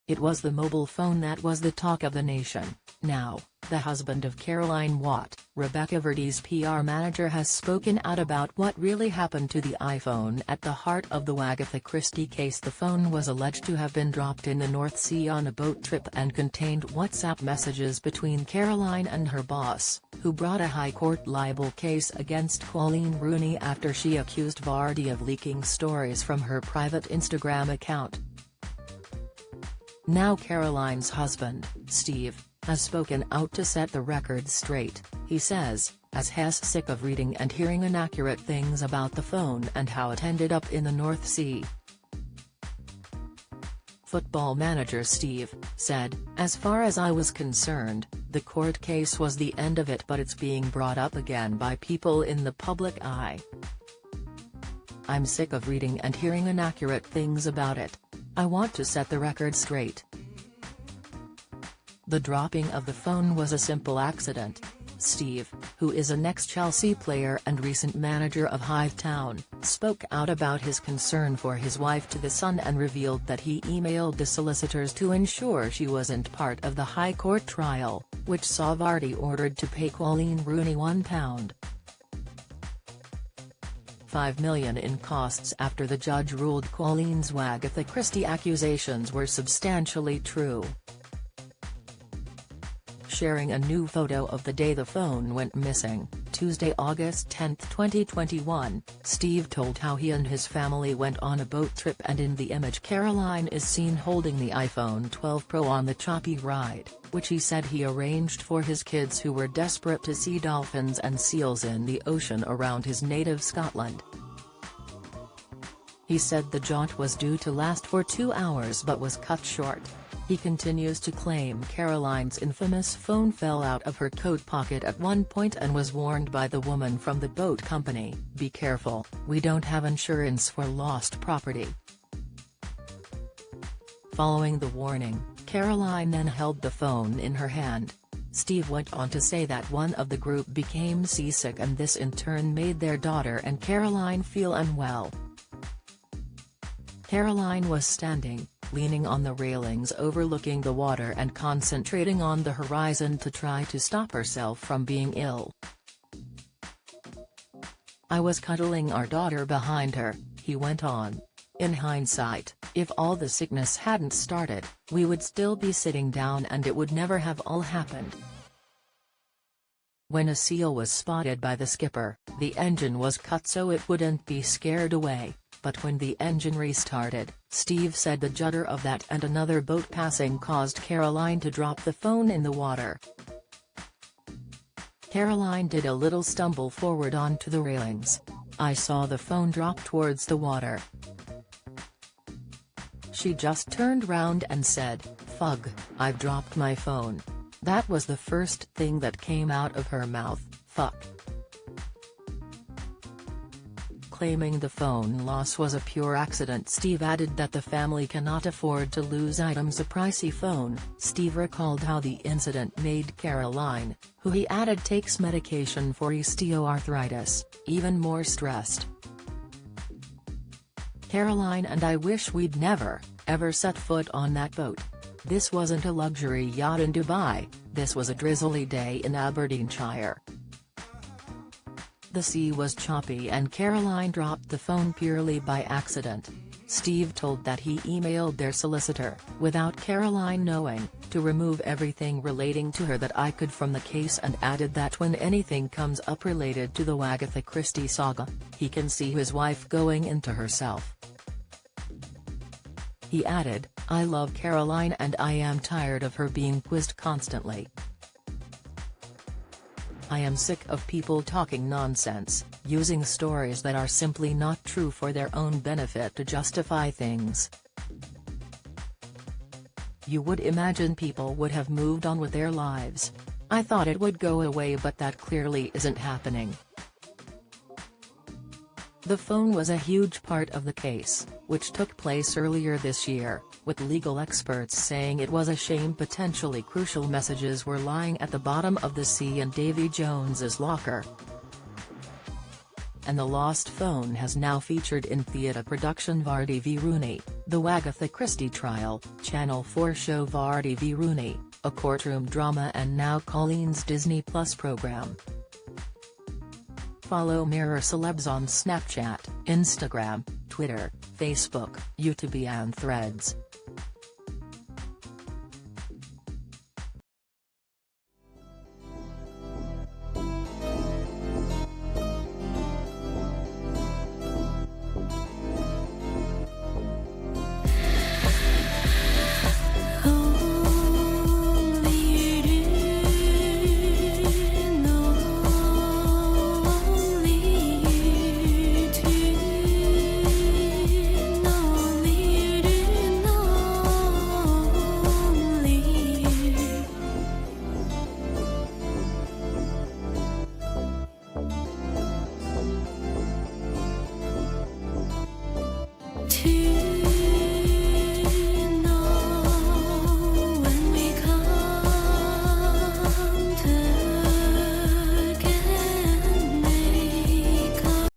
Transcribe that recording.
It was the mobile phone that was the talk of the nation. Now, the husband of Caroline Watt, Rebekah Vardy's PR manager, has spoken out about what really happened to the iPhone at the heart of the Wagatha Christie case. The phone was alleged to have been dropped in the North Sea on a boat trip and contained WhatsApp messages between Caroline and her boss, who brought a High Court libel case against Coleen Rooney after she accused Vardy of leaking stories from her private Instagram account. Now Caroline's husband, Steve, has spoken out to set the record straight. He says, as he's sick of reading and hearing inaccurate things about the phone and how it ended up in the North Sea. Football manager Steve said, "As far as I was concerned, the court case was the end of it, but it's being brought up again by people in the public eye. I'm sick of reading and hearing inaccurate things about it. I want to set the record straight. The dropping of the phone was a simple accident." Steve, who is an ex-Chelsea player and recent manager of Hightown, spoke out about his concern for his wife to The Sun and revealed that he emailed the solicitors to ensure she wasn't part of the High Court trial, which saw Vardy ordered to pay Coleen Rooney £1.5 million in costs after the judge ruled Coleen's Wagatha Christie accusations were substantially true. Sharing a new photo of the day the phone went missing, Tuesday, August 10, 2021, Steve told how he and his family went on a boat trip, and in the image Caroline is seen holding the iPhone 12 Pro on the choppy ride, which he said he arranged for his kids who were desperate to see dolphins and seals in the ocean around his native Scotland. He said the jaunt was due to last for 2 hours but was cut short. He continues to claim Caroline's infamous phone fell out of her coat pocket at one point and was warned by the woman from the boat company, "Be careful, we don't have insurance for lost property." Following the warning, Caroline then held the phone in her hand. Steve went on to say that one of the group became seasick and this in turn made their daughter and Caroline feel unwell. Caroline was standing, leaning on the railings overlooking the water and concentrating on the horizon to try to stop herself from being ill. "I was cuddling our daughter behind her," he went on. "In hindsight, if all the sickness hadn't started, we would still be sitting down and it would never have all happened." When a seal was spotted by the skipper, the engine was cut so it wouldn't be scared away. But when the engine restarted, Steve said the judder of that and another boat passing caused Caroline to drop the phone in the water. Caroline did a little stumble forward onto the railings. "I saw the phone drop towards the water. She just turned round and said, 'Fug, I've dropped my phone.' That was the first thing that came out of her mouth, fuck." Claiming the phone loss was a pure accident, Steve added that the family cannot afford to lose items. A pricey phone. Steve recalled how the incident made Caroline, who he added takes medication for osteoarthritis, even more stressed. "Caroline and I wish we'd never, ever set foot on that boat. This wasn't a luxury yacht in Dubai, this was a drizzly day in Aberdeenshire. The sea was choppy and Caroline dropped the phone purely by accident." Steve told that he emailed their solicitor, without Caroline knowing, to remove everything relating to her that I could from the case, and added that when anything comes up related to the Wagatha Christie saga, he can see his wife going into herself. He added, "I love Caroline and I am tired of her being quizzed constantly. I am sick of people talking nonsense, using stories that are simply not true for their own benefit to justify things. You would imagine people would have moved on with their lives. I thought it would go away, but that clearly isn't happening." The phone was a huge part of the case, which took place earlier this year, with legal experts saying it was a shame potentially crucial messages were lying at the bottom of the sea in Davy Jones's locker. And the lost phone has now featured in theatre production Vardy v Rooney. The Wagatha Christie trial, Channel 4 show Vardy v Rooney, a courtroom drama and now Colleen's Disney Plus program. Follow Mirror Celebs on Snapchat, Instagram, Twitter, Facebook, YouTube and Threads.